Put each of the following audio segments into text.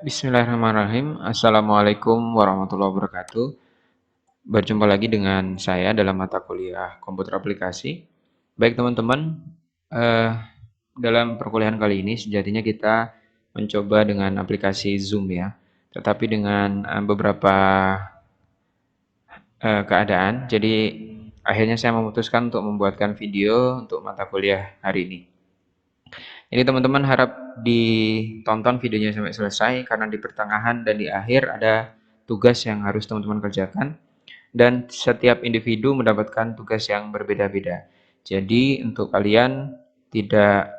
Bismillahirrahmanirrahim. Assalamualaikum warahmatullahi wabarakatuh. Berjumpa lagi dengan saya dalam mata kuliah komputer aplikasi. Baik teman-teman, eh, dalam perkuliahan kali ini sejatinya kita mencoba dengan aplikasi Zoom ya, tetapi dengan beberapa keadaan. Jadi akhirnya saya memutuskan untuk membuatkan video untuk mata kuliah hari ini. Jadi teman-teman harap ditonton videonya sampai selesai karena di pertengahan dan di akhir ada tugas yang harus teman-teman kerjakan dan setiap individu mendapatkan tugas yang berbeda-beda. Jadi untuk kalian tidak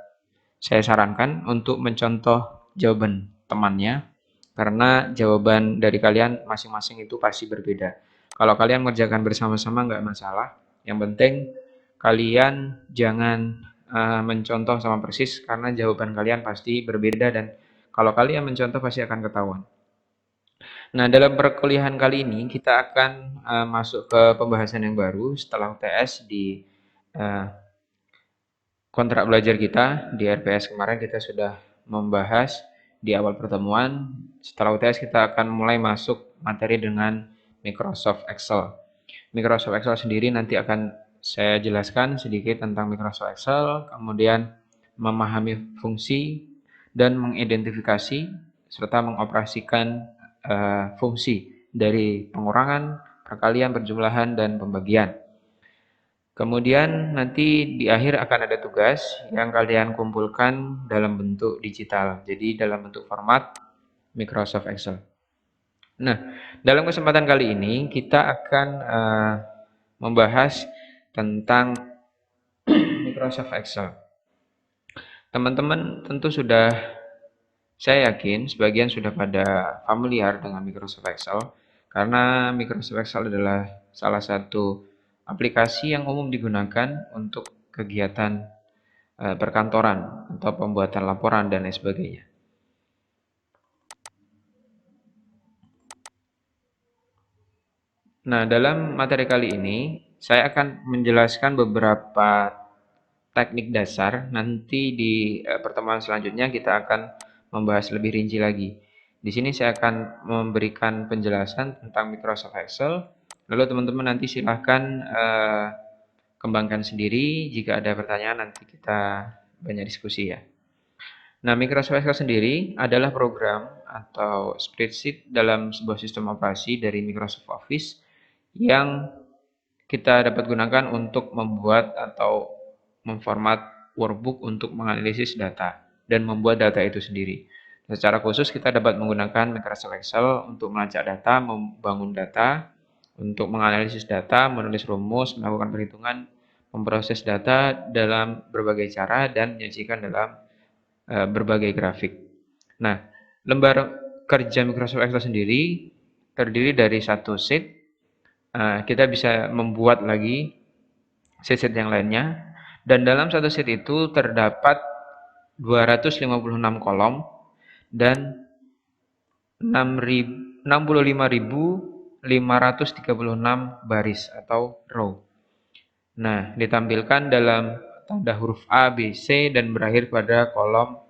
saya sarankan untuk mencontoh jawaban temannya karena jawaban dari kalian masing-masing itu pasti berbeda. Kalau kalian mengerjakan bersama-sama nggak masalah. Yang penting kalian jangan mencontoh sama persis karena jawaban kalian pasti berbeda dan kalau kalian mencontoh pasti akan ketahuan. Nah, dalam perkuliahan kali ini kita akan masuk ke pembahasan yang baru setelah UTS di uh, kontrak belajar kita di RPS kemarin kita sudah membahas di awal pertemuan. Setelah UTS kita akan mulai masuk materi dengan Microsoft Excel. Microsoft Excel sendiri nanti akan saya jelaskan sedikit tentang Microsoft Excel, kemudian memahami fungsi dan mengidentifikasi serta mengoperasikan fungsi dari pengurangan, perkalian, perjumlahan, dan pembagian. Kemudian nanti di akhir akan ada tugas yang kalian kumpulkan dalam bentuk digital, jadi dalam bentuk format Microsoft Excel. Nah, dalam kesempatan kali ini kita akan membahas tentang Microsoft Excel. Teman-teman tentu sudah, saya yakin sebagian sudah pada familiar dengan Microsoft Excel karena Microsoft Excel adalah salah satu aplikasi yang umum digunakan untuk kegiatan perkantoran atau pembuatan laporan dan lain sebagainya. Nah, dalam materi kali ini saya akan menjelaskan beberapa teknik dasar. Nanti di pertemuan selanjutnya kita akan membahas lebih rinci lagi. Di sini saya akan memberikan penjelasan tentang Microsoft Excel. Lalu teman-teman nanti silahkan kembangkan sendiri. Jika ada pertanyaan nanti kita banyak diskusi ya. Nah, Microsoft Excel sendiri adalah program atau spreadsheet dalam sebuah sistem operasi dari Microsoft Office yang kita dapat gunakan untuk membuat atau memformat workbook untuk menganalisis data dan membuat data itu sendiri. Secara khusus kita dapat menggunakan Microsoft Excel untuk melacak data, membangun data, untuk menganalisis data, menulis rumus, melakukan perhitungan, memproses data dalam berbagai cara dan menyajikan dalam berbagai grafik. Nah, lembar kerja Microsoft Excel sendiri terdiri dari satu sheet. Kita bisa membuat lagi sheet-sheet yang lainnya. Dan dalam satu sheet itu terdapat 256 kolom dan 65.536 baris atau row. Nah, ditampilkan dalam tanda huruf A, B, C dan berakhir pada kolom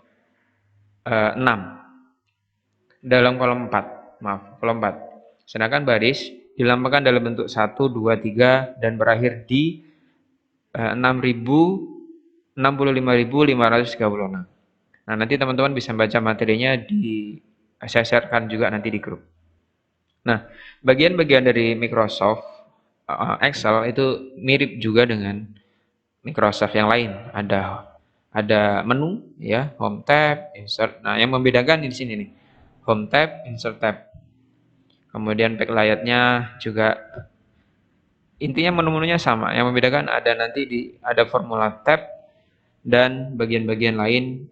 6. Dalam kolom 4, kolom 4. Sedangkan baris dilambangkan dalam bentuk 1, 2, 3 dan berakhir di 65.536. Nah, nanti teman-teman bisa baca materinya saya sharekan juga nanti di grup. Nah, bagian-bagian dari Microsoft Excel itu mirip juga dengan Microsoft yang lain. Ada menu ya, Home tab, Insert. Nah, yang membedakan di sini nih. Home tab, Insert tab. Kemudian backlightnya juga intinya menu-menunya sama. Yang membedakan ada nanti ada formula tab dan bagian-bagian lain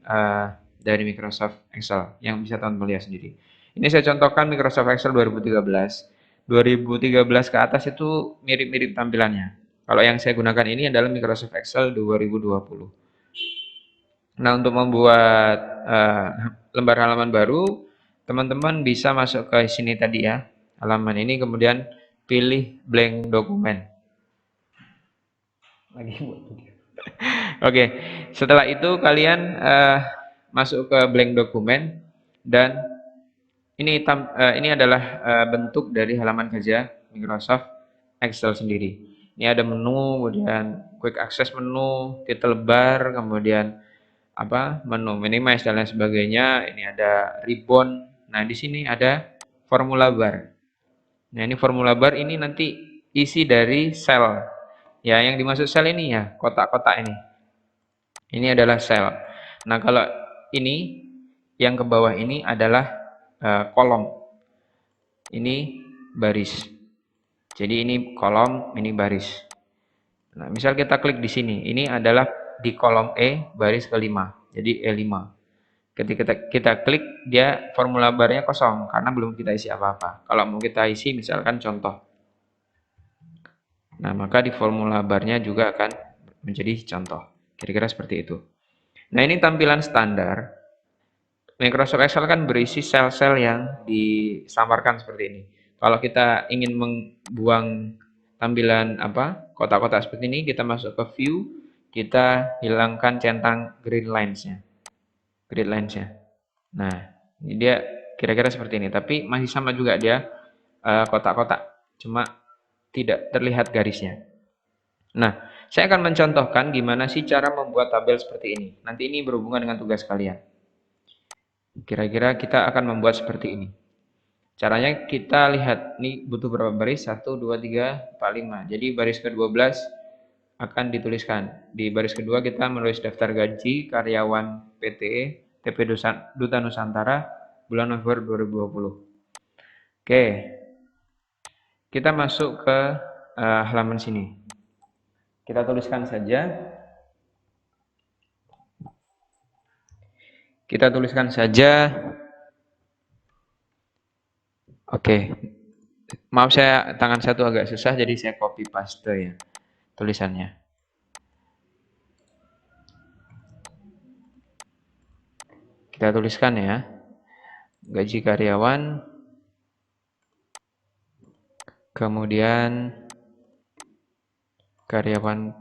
dari Microsoft Excel yang bisa teman-teman lihat sendiri. Ini saya contohkan Microsoft Excel 2013. 2013 ke atas itu mirip-mirip tampilannya. Kalau yang saya gunakan ini adalah Microsoft Excel 2020. Nah, untuk membuat lembar halaman baru, teman-teman bisa masuk ke sini tadi ya, halaman ini, kemudian pilih blank dokumen. Lagi buat video. Oke, setelah itu kalian masuk ke blank dokumen dan Ini adalah bentuk dari halaman kerja Microsoft Excel sendiri. Ini ada menu, kemudian quick access menu, titel bar, kemudian menu minimize dan lain sebagainya. Ini ada ribbon. Nah, di sini ada formula bar. Nah, ini formula bar ini nanti isi dari sel. Ya, yang dimaksud sel ini ya, kotak-kotak ini. Ini adalah sel. Nah, kalau ini yang ke bawah ini adalah kolom. Ini baris. Jadi ini kolom, ini baris. Nah, misal kita klik di sini. Ini adalah di kolom E baris kelima. Jadi E5. Ketika kita klik, dia formula barnya kosong karena belum kita isi apa-apa. Kalau mau kita isi misalkan contoh. Nah, maka di formula barnya juga akan menjadi contoh. Kira-kira seperti itu. Nah, ini tampilan standar. Microsoft Excel kan berisi sel-sel yang disamarkan seperti ini. Kalau kita ingin membuang tampilan kotak-kotak seperti ini, kita masuk ke view, kita hilangkan centang grid lines-nya. Nah, ini dia kira-kira seperti ini, tapi masih sama juga dia kotak-kotak, cuma tidak terlihat garisnya. Nah, saya akan mencontohkan gimana sih cara membuat tabel seperti ini. Nanti ini berhubungan dengan tugas kalian. Kira-kira kita akan membuat seperti ini. Caranya kita lihat, ini butuh berapa baris? 1, 2, 3, 4, 5. Jadi baris ke-12 akan dituliskan. Di baris kedua kita menulis daftar gaji karyawan PT TP Duta Nusantara bulan November 2020. Oke, kita masuk ke halaman sini. Kita tuliskan saja. Oke. Maaf, saya tangan satu agak susah, jadi saya copy paste ya tulisannya. Kita tuliskan ya, gaji karyawan, kemudian karyawan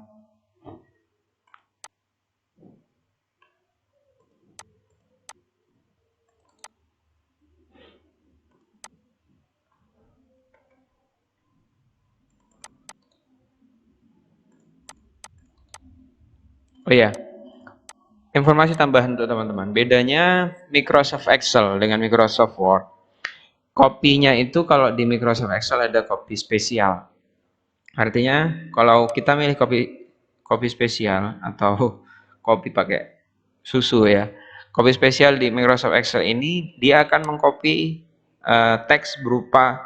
Oh ya, informasi tambahan untuk teman-teman. Bedanya Microsoft Excel dengan Microsoft Word. Kopinya itu kalau di Microsoft Excel ada kopi spesial. Artinya kalau kita milih kopi spesial atau kopi pakai susu ya. Kopi spesial di Microsoft Excel ini dia akan mengcopy teks berupa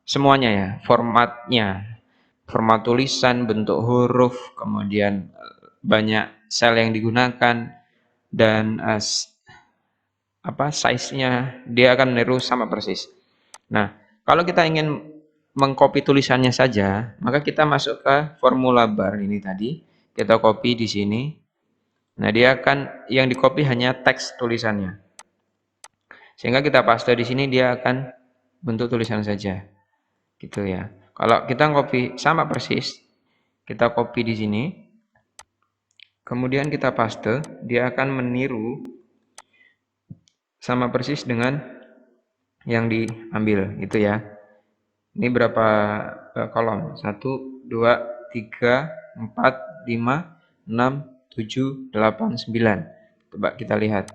semuanya ya, formatnya. Format tulisan, bentuk huruf, kemudian banyak sel yang digunakan dan size-nya dia akan meniru sama persis. Nah, kalau kita ingin mengcopy tulisannya saja, maka kita masuk ke formula bar ini tadi, kita copy di sini. Nah, dia akan yang di-copy hanya teks tulisannya. Sehingga kita paste di sini dia akan bentuk tulisan saja. Gitu ya. Kalau kita copy sama persis, kita copy di sini. Kemudian kita paste, dia akan meniru sama persis dengan yang diambil, gitu ya. Ini berapa kolom? 1, 2, 3, 4, 5, 6, 7, 8, 9. Coba kita lihat.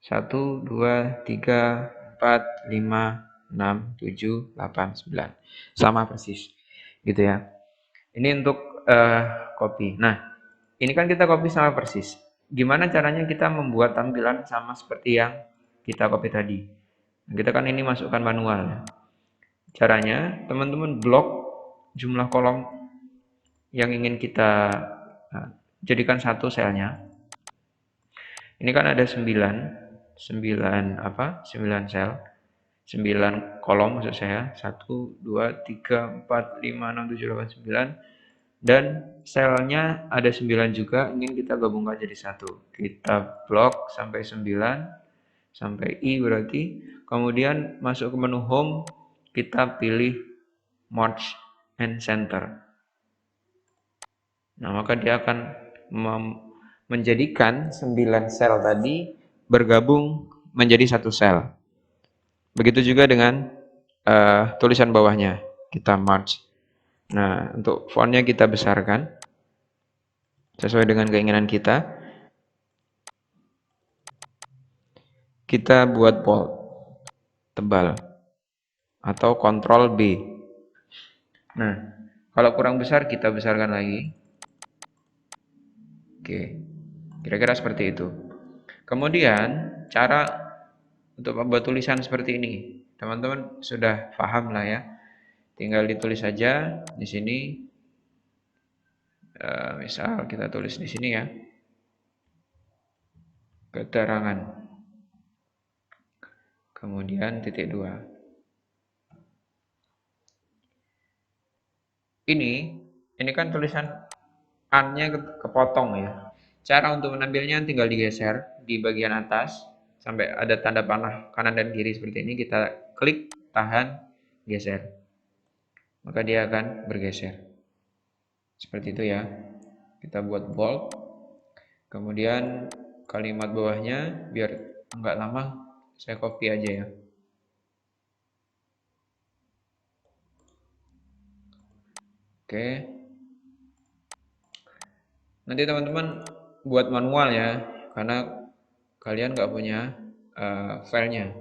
1, 2, 3, 4, 5, 6, 7, 8, 9. Sama persis. Gitu ya. Ini untuk copy. Nah, ini kan kita copy sama persis. Gimana caranya kita membuat tampilan sama seperti yang kita copy tadi? Kita kan ini masukkan manual. Caranya, teman-teman blok jumlah kolom yang ingin kita jadikan satu selnya. Ini kan ada 9 sel. 9 kolom maksud saya. 1, 2, 3, 4, 5, 6, 7, 8, 9. Dan selnya ada 9 juga, ingin kita gabungkan jadi satu. Kita blok sampai 9, sampai I berarti. Kemudian masuk ke menu home, kita pilih merge and center. Nah, maka dia akan menjadikan 9 sel tadi bergabung menjadi satu sel. Begitu juga dengan tulisan bawahnya, kita merge. Nah, untuk fontnya kita besarkan sesuai dengan keinginan kita. Kita buat bold, tebal, atau Ctrl B. Nah, kalau kurang besar kita besarkan lagi. Oke, kira-kira seperti itu. Kemudian, cara untuk membuat tulisan seperti ini, teman-teman sudah paham lah ya. Tinggal ditulis saja di sini. Misal kita tulis di sini ya, keterangan. Kemudian titik 2. Ini kan tulisan an-nya kepotong ya. Cara untuk menambilnya tinggal digeser di bagian atas sampai ada tanda panah kanan dan kiri seperti ini, kita klik, tahan, geser. Maka dia akan bergeser. Seperti itu ya. Kita buat bold. Kemudian kalimat bawahnya biar enggak lama saya copy aja ya. Oke. Nanti teman-teman buat manual ya, karena kalian nggak punya filenya.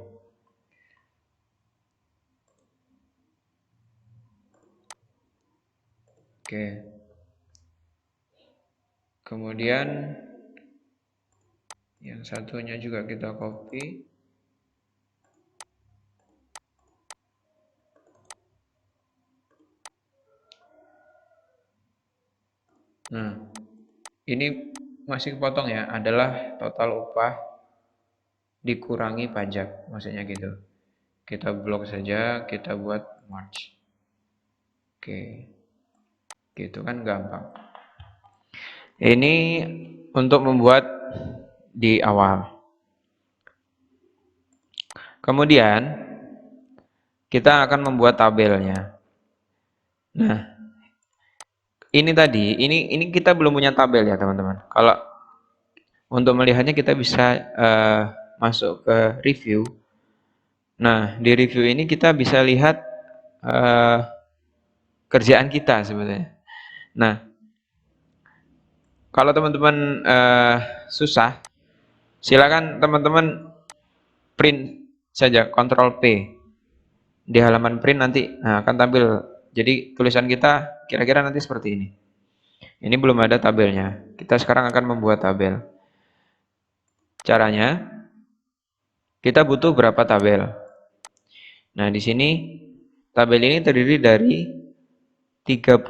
Oke. Kemudian yang satunya juga kita copy. Nah, ini masih kepotong ya, adalah total upah dikurangi pajak, maksudnya gitu. Kita blok saja, kita buat merge. Oke, gitu kan gampang. Ini untuk membuat di awal. Kemudian kita akan membuat tabelnya. Nah, ini kita belum punya tabel ya teman-teman. Kalau untuk melihatnya kita bisa masuk ke review. Nah, di review ini kita bisa lihat kerjaan kita sebenarnya. Nah, kalau teman-teman susah, silakan teman-teman print saja, Ctrl P. Di halaman print nanti akan tampil. Jadi tulisan kita kira-kira nanti seperti ini. Ini belum ada tabelnya. Kita sekarang akan membuat tabel. Caranya, kita butuh berapa tabel? Nah, di sini tabel ini terdiri dari 36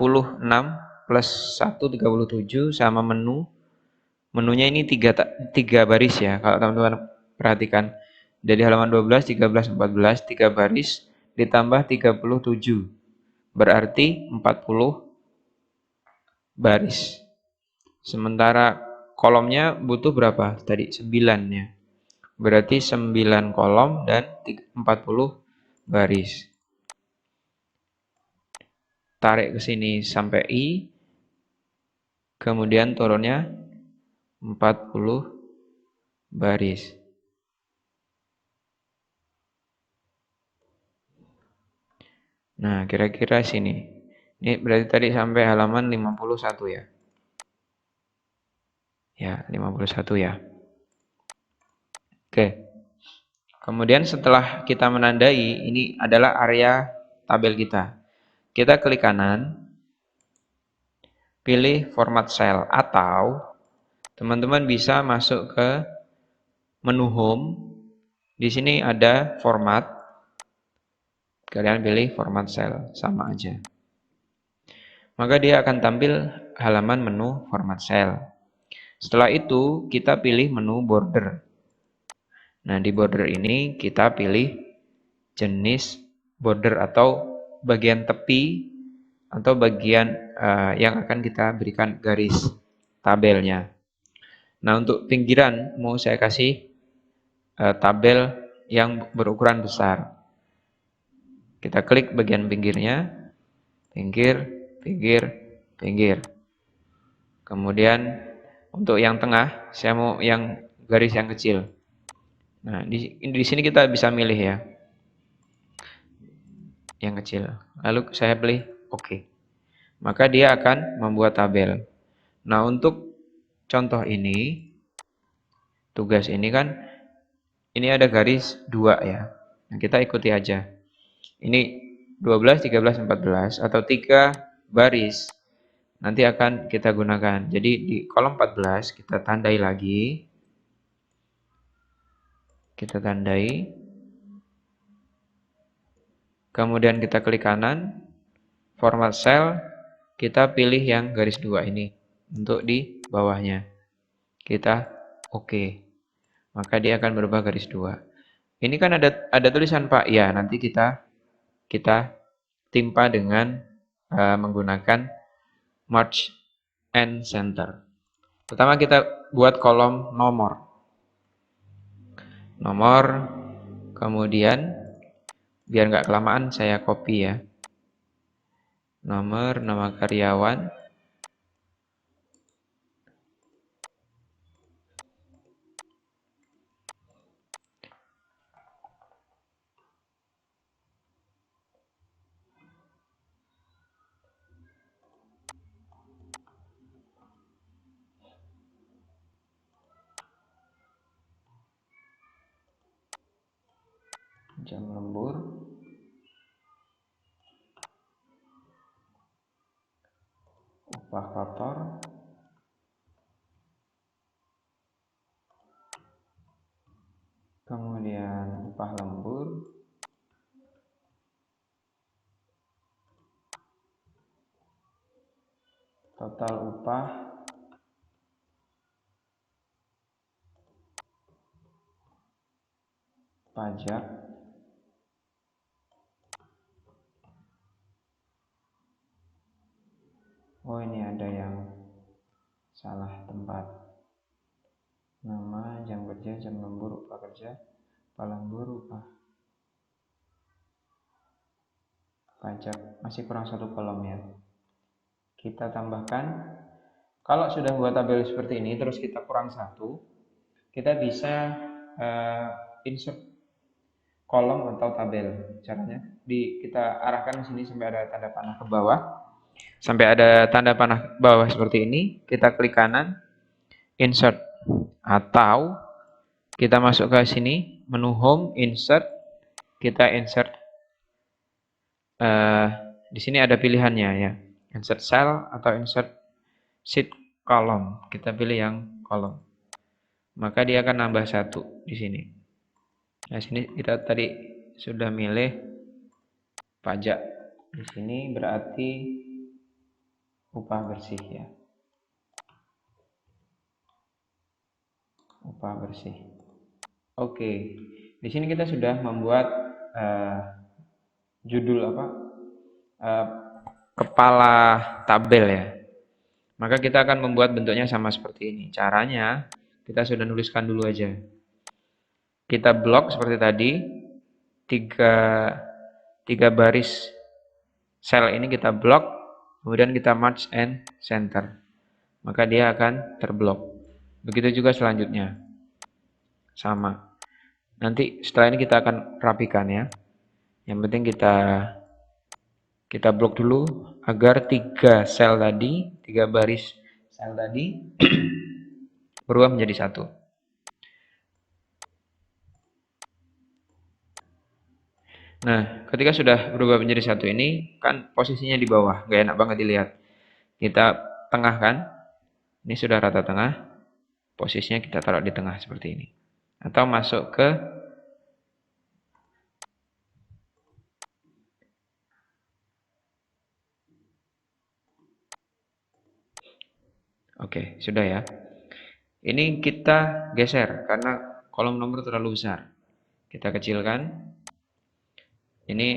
plus 1, 37 sama menu. Menunya ini 3 baris ya, kalau teman-teman perhatikan. Dari halaman 12, 13, 14, 3 baris ditambah 37. Berarti 40 baris. Sementara kolomnya butuh berapa? Tadi 9 ya. Berarti 9 kolom dan 40 baris. Tarik ke sini sampai I. Kemudian turunnya 40 baris. Nah, kira-kira sini. Ini berarti tadi sampai halaman 51 ya. Ya, 51 ya. Oke. Kemudian setelah kita menandai, ini adalah area tabel kita. Kita klik kanan, pilih format cell, atau teman-teman bisa masuk ke menu home. Di sini ada format. Kalian pilih format cell, sama aja. Maka dia akan tampil halaman menu format cell. Setelah itu kita pilih menu border. Nah, di border ini kita pilih jenis border atau bagian tepi atau bagian yang akan kita berikan garis tabelnya. Nah, untuk pinggiran mau saya kasih tabel yang berukuran besar. Kita klik bagian pinggirnya, pinggir, pinggir, pinggir. Kemudian untuk yang tengah, saya mau yang garis yang kecil. Nah, di sini kita bisa milih ya. yang kecil. Lalu saya pilih oke. Maka dia akan membuat tabel. Nah, untuk contoh ini, tugas ini kan, ini ada garis 2 ya. Nah, kita ikuti aja. Ini 12, 13, 14 atau 3 baris nanti akan kita gunakan. Jadi di kolom 14 kita tandai lagi. Kita tandai. Kemudian kita klik kanan, format cell, kita pilih yang garis 2 ini untuk di bawahnya. Kita oke. Maka dia akan berubah garis 2. Ini kan ada tulisan Pak. Ya, nanti kita timpa dengan menggunakan Merge and Center. Pertama kita buat kolom nomor. Nomor, kemudian biar nggak kelamaan saya copy ya. Nomor, nama karyawan. Jam lembur. Upah kotor. Kemudian upah lembur. Total upah. Pajak. Oh, ini ada yang salah tempat. Nama, jam kerja, jam lembur, upah kerja, upah lembur, upah pajak. Masih kurang satu kolom ya. Kita tambahkan. Kalau sudah buat tabel seperti ini, terus kita kurang satu, kita bisa insert kolom atau tabel. Caranya kita arahkan ke sini sampai ada tanda panah ke bawah. Sampai ada tanda panah bawah seperti ini, kita klik kanan, insert. Atau kita masuk ke sini, menu home, insert, kita insert. Di sini ada pilihannya ya, insert cell atau insert sheet column. Kita pilih yang kolom. Maka dia akan nambah satu di sini. Nah, sini kita tadi sudah milih pajak. Di sini berarti upah bersih ya. Upah bersih. Oke. Di sini kita sudah membuat judul kepala tabel ya. Maka kita akan membuat bentuknya sama seperti ini. Caranya kita sudah nuliskan dulu aja. Kita blok seperti tadi, tiga baris sel ini kita blok, kemudian kita merge and center. Maka dia akan terblok. Begitu juga selanjutnya. Sama. Nanti setelah ini kita akan rapikan ya. Yang penting kita blok dulu agar 3 sel tadi, 3 baris sel tadi berubah menjadi satu. Nah, ketika sudah berubah menjadi satu ini, kan posisinya di bawah, nggak enak banget dilihat. Kita tengahkan, ini sudah rata tengah, posisinya kita taruh di tengah seperti ini. Atau masuk ke Oke, sudah ya. Ini kita geser karena kolom nomor terlalu besar. Kita kecilkan. Ini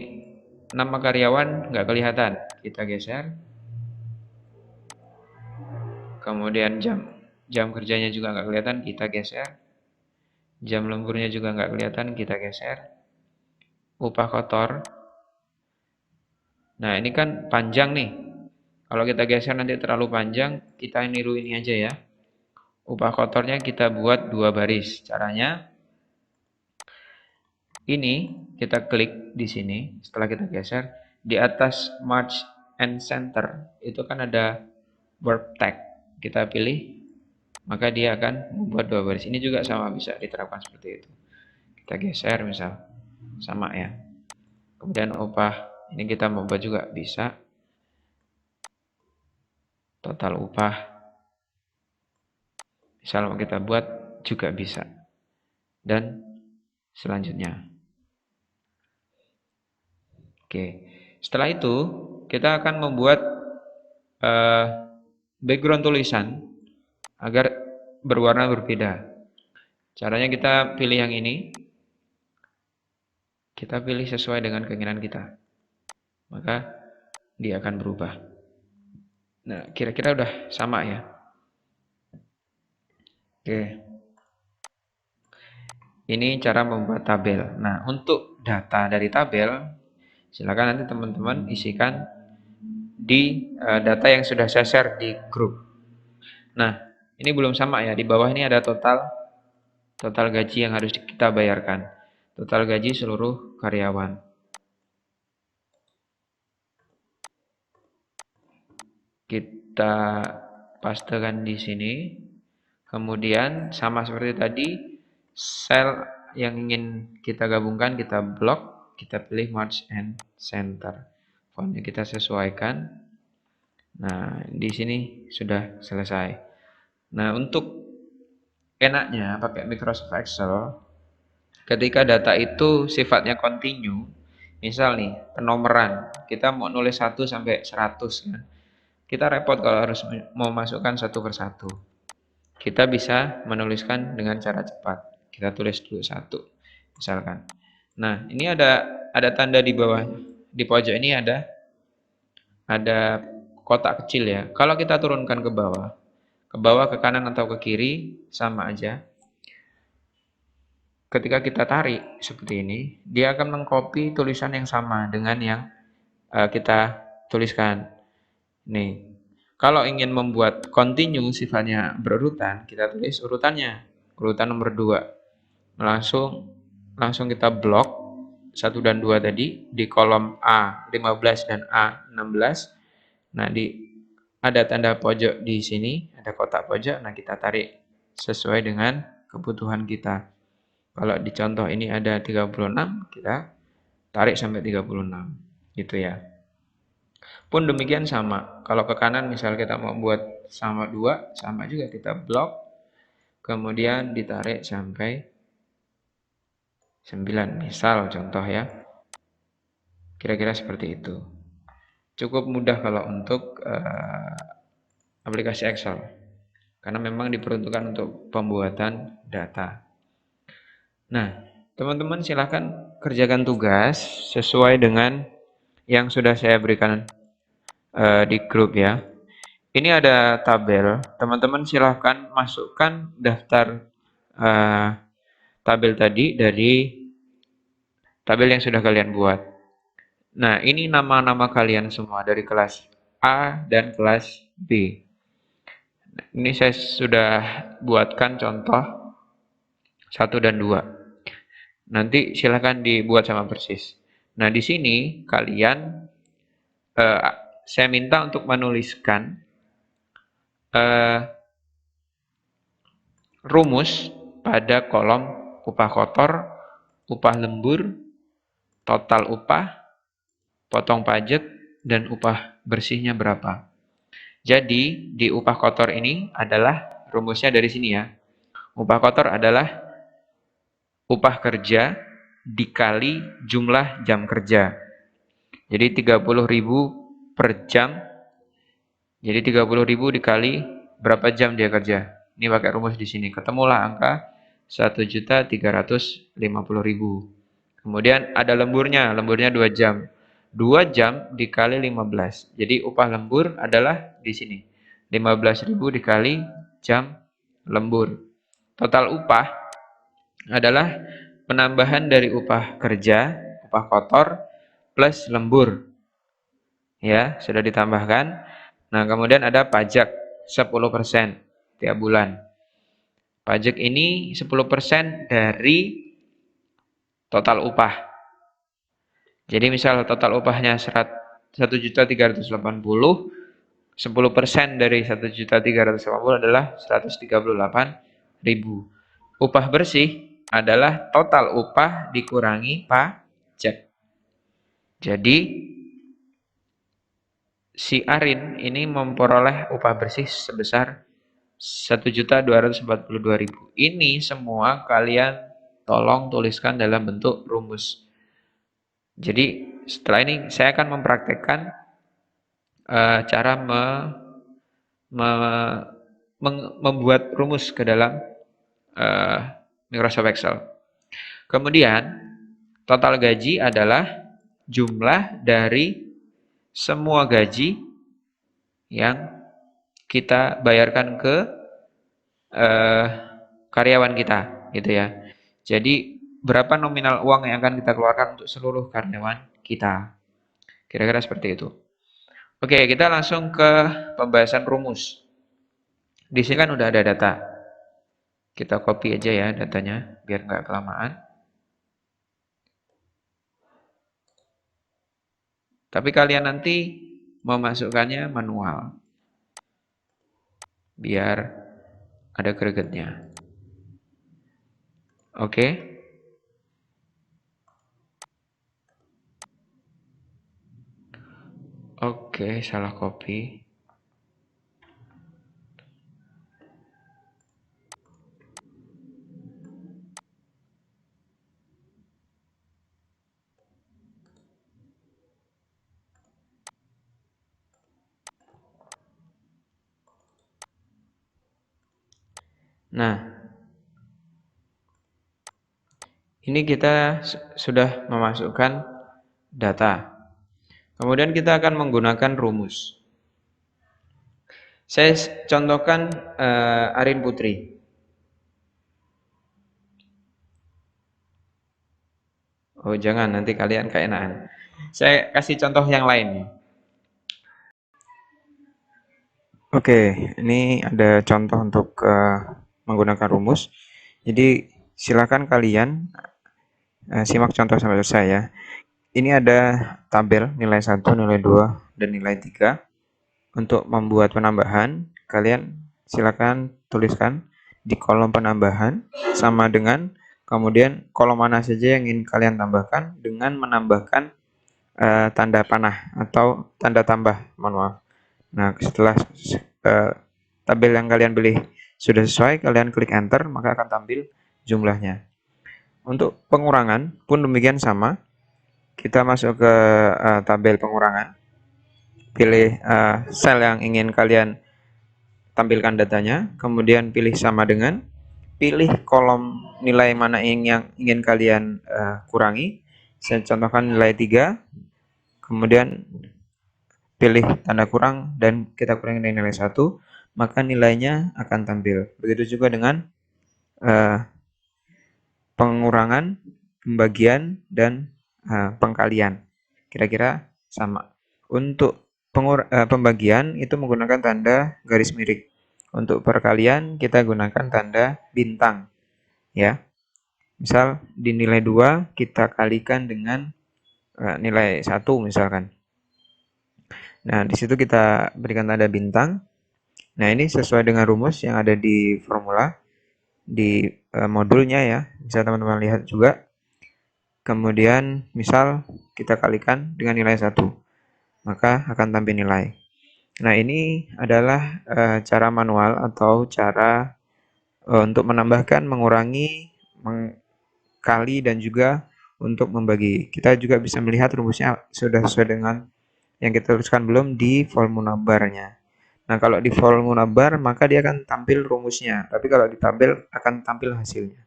nama karyawan nggak kelihatan. Kita geser. Kemudian jam kerjanya juga nggak kelihatan. Kita geser. Jam lemburnya juga nggak kelihatan. Kita geser. Upah kotor. Nah, ini kan panjang nih. Kalau kita geser nanti terlalu panjang, kita niru ini aja ya. Upah kotornya kita buat 2 baris. Caranya ini kita klik di sini, setelah kita geser, di atas Merge and Center, itu kan ada verb tag. Kita pilih, maka dia akan membuat 2 baris. Ini juga sama, bisa diterapkan seperti itu. Kita geser misal, sama ya. Kemudian upah, ini kita membuat juga bisa. Total upah, misal mau kita buat juga bisa. Dan selanjutnya. Oke, setelah itu kita akan membuat background tulisan agar berwarna berbeda. Caranya kita pilih yang ini, kita pilih sesuai dengan keinginan kita, maka dia akan berubah. Nah, kira-kira udah sama ya. Oke, ini cara membuat tabel. Nah, untuk data dari tabel, silakan nanti teman-teman isikan di data yang sudah saya share di grup. Nah, ini belum sama ya. Di bawah ini ada total gaji yang harus kita bayarkan. Total gaji seluruh karyawan. Kita pastekan di sini. Kemudian sama seperti tadi, sel yang ingin kita gabungkan kita blok, kita pilih Merge and Center. Fontnya kita sesuaikan. Nah, di sini sudah selesai. Nah, untuk enaknya pakai Microsoft Excel, ketika data itu sifatnya continue, misal nih, penomoran, kita mau nulis 1 sampai 100 kan. Kita repot kalau harus memasukkan satu persatu. Kita bisa menuliskan dengan cara cepat. Kita tulis dulu 1, misalkan. Nah, ini ada tanda di bawah. Di pojok ini ada kotak kecil ya. Kalau kita turunkan ke bawah, ke kanan atau ke kiri, sama aja. Ketika kita tarik seperti ini, dia akan mengcopy tulisan yang sama dengan yang kita tuliskan. Nih, kalau ingin membuat continue sifatnya berurutan, kita tulis urutannya, urutan nomor 2. Langsung kita blok 1 dan 2 tadi di kolom A15 dan A16. Nah, ada tanda pojok di sini, ada kotak pojok. Nah, kita tarik sesuai dengan kebutuhan kita. Kalau di contoh ini ada 36, kita tarik sampai 36. Gitu ya. Pun demikian sama. Kalau ke kanan misal kita mau buat sama 2, sama juga kita blok. Kemudian ditarik sampai 9. Misal contoh ya. Kira-kira seperti itu. Cukup mudah kalau untuk aplikasi Excel. Karena memang diperuntukkan untuk pembuatan data. Nah, teman-teman silahkan kerjakan tugas sesuai dengan yang sudah saya berikan di grup ya. Ini ada tabel, teman-teman silahkan masukkan daftar tabel tadi dari tabel yang sudah kalian buat. Nah, ini nama-nama kalian semua dari kelas A dan kelas B. Ini saya sudah buatkan contoh 1 dan 2. Nanti silahkan dibuat sama persis. Nah, di sini kalian saya minta untuk menuliskan rumus pada kolom upah kotor, upah lembur, total upah, potong pajak, dan upah bersihnya berapa. Jadi, di upah kotor ini adalah rumusnya dari sini ya. Upah kotor adalah upah kerja dikali jumlah jam kerja. Jadi 30.000 per jam. Jadi 30.000 dikali berapa jam dia kerja. Ini pakai rumus di sini. Ketemulah angka 1.350.000. Kemudian ada lemburnya 2 jam. 2 jam dikali 15. Jadi upah lembur adalah di sini. 15.000 dikali jam lembur. Total upah adalah penambahan dari upah kerja, upah kotor, plus lembur. Ya, sudah ditambahkan. Nah, kemudian ada pajak 10% tiap bulan. Pajak ini 10% dari total upah. Jadi misal total upahnya 1.380.000, 10% dari 1.380.000 adalah 138.000. Upah bersih adalah total upah dikurangi pajak. Jadi si Arin ini memperoleh upah bersih sebesar 1.242.000. Ini semua kalian tolong tuliskan dalam bentuk rumus. Jadi setelah ini saya akan mempraktekkan cara membuat rumus ke dalam Microsoft Excel. Kemudian total gaji adalah jumlah dari semua gaji yang kita bayarkan ke karyawan kita, gitu ya. Jadi berapa nominal uang yang akan kita keluarkan untuk seluruh karyawan kita. Kira-kira seperti itu. Oke, kita langsung ke pembahasan rumus. Di sini kan udah ada data. Kita copy aja ya datanya, biar nggak kelamaan. Tapi kalian nanti memasukkannya manual. Biar ada gregetnya. Oke. Oke, salah copy. Nah, ini kita sudah memasukkan data. Kemudian kita akan menggunakan rumus. Saya contohkan Arin Putri. Oh jangan, nanti kalian keenaan. Saya kasih contoh yang lain. Oke, ini ada contoh untuk menggunakan rumus. Jadi silakan kalian simak contoh sampai selesai ya. Ini ada tabel nilai 1, nilai 2, dan nilai 3. Untuk membuat penambahan, kalian silakan tuliskan di kolom penambahan sama dengan kemudian kolom mana saja yang ingin kalian tambahkan dengan menambahkan tanda panah atau tanda tambah, mohon maaf. Nah, setelah tabel yang kalian pilih sudah sesuai, kalian klik enter, maka akan tampil jumlahnya. Untuk pengurangan pun demikian sama. Kita masuk ke tabel pengurangan. Pilih sel yang ingin kalian tampilkan datanya, kemudian pilih sama dengan, pilih kolom nilai mana yang ingin kalian kurangi. Saya contohkan nilai 3, kemudian pilih tanda kurang dan kita kurangi dengan nilai 1, maka nilainya akan tampil. Begitu juga dengan pengurangan, pembagian, dan pengkalian. Kira-kira sama. Untuk pembagian itu menggunakan tanda garis miring. Untuk perkalian kita gunakan tanda bintang. Ya. Misal di nilai 2 kita kalikan dengan nilai 1 misalkan. Nah, di situ kita berikan tanda bintang. Nah, ini sesuai dengan rumus yang ada di formula di modulnya ya. Bisa teman-teman lihat juga. Kemudian misal kita kalikan dengan nilai 1, maka akan tampil nilai. Nah, ini adalah cara manual atau cara untuk menambahkan, mengurangi, mengkali, dan juga untuk membagi. Kita juga bisa melihat rumusnya sudah sesuai dengan yang kita tuliskan belum di formula barnya. Nah, kalau di formula bar, maka dia akan tampil rumusnya. Tapi kalau di tabel akan tampil hasilnya.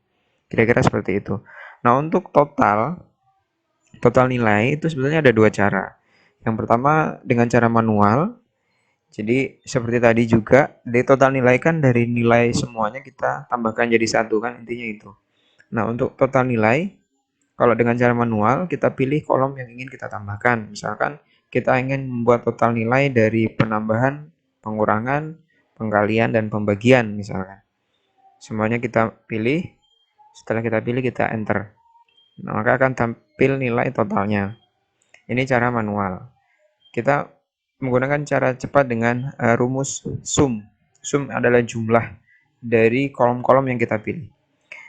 Kira-kira seperti itu. Nah, untuk total nilai itu sebenarnya ada dua cara. Yang pertama dengan cara manual. Jadi seperti tadi juga, dari total nilai kan dari nilai semuanya kita tambahkan jadi satu kan, intinya itu. Nah, untuk total nilai, kalau dengan cara manual, kita pilih kolom yang ingin kita tambahkan. Misalkan kita ingin membuat total nilai dari penambahan, pengurangan, pengkalian, dan pembagian misalkan. Semuanya kita pilih, setelah kita pilih kita enter. Nah, maka akan tampil nilai totalnya. Ini cara manual. Kita menggunakan cara cepat dengan rumus sum. Sum adalah jumlah dari kolom-kolom yang kita pilih.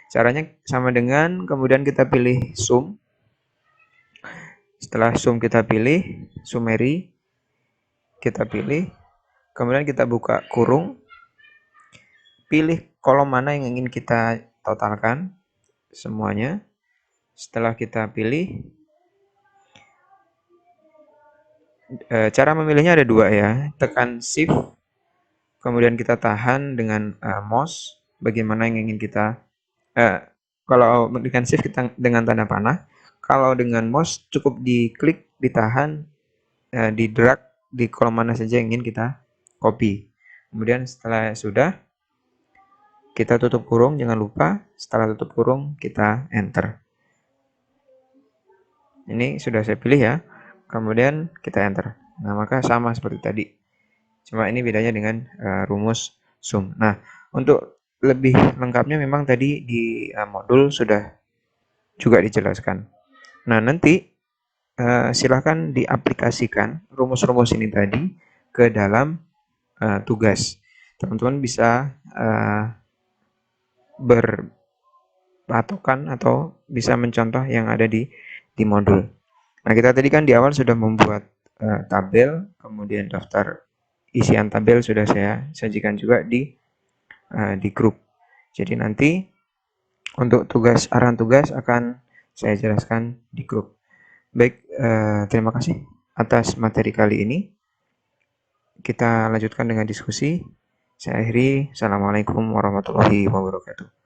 Caranya sama dengan kemudian kita pilih sum. Setelah sum kita pilih, summary kita pilih, kemudian kita buka kurung, pilih kolom mana yang ingin kita totalkan semuanya. Setelah kita pilih, cara memilihnya ada dua ya, tekan shift, kemudian kita tahan dengan mouse, bagaimana yang ingin kita, kalau dengan shift kita dengan tanda panah, kalau dengan mouse cukup diklik, ditahan, di drag di kolom mana saja yang ingin kita copy. Kemudian setelah sudah, kita tutup kurung, jangan lupa setelah tutup kurung kita enter. Ini sudah saya pilih ya, kemudian kita enter. Nah, maka sama seperti tadi. Cuma ini bedanya dengan rumus sum. Nah, untuk lebih lengkapnya memang tadi di modul sudah juga dijelaskan. Nah, nanti silahkan diaplikasikan rumus-rumus ini tadi ke dalam tugas. Teman-teman bisa berpatokan atau bisa mencontoh yang ada di modul. Nah, kita tadi kan di awal sudah membuat tabel, kemudian daftar isian tabel sudah saya sajikan juga di grup. Jadi nanti untuk arahan tugas akan saya jelaskan di grup. Baik, terima kasih atas materi kali ini. Kita lanjutkan dengan diskusi. Saya akhiri. Assalamualaikum warahmatullahi wabarakatuh.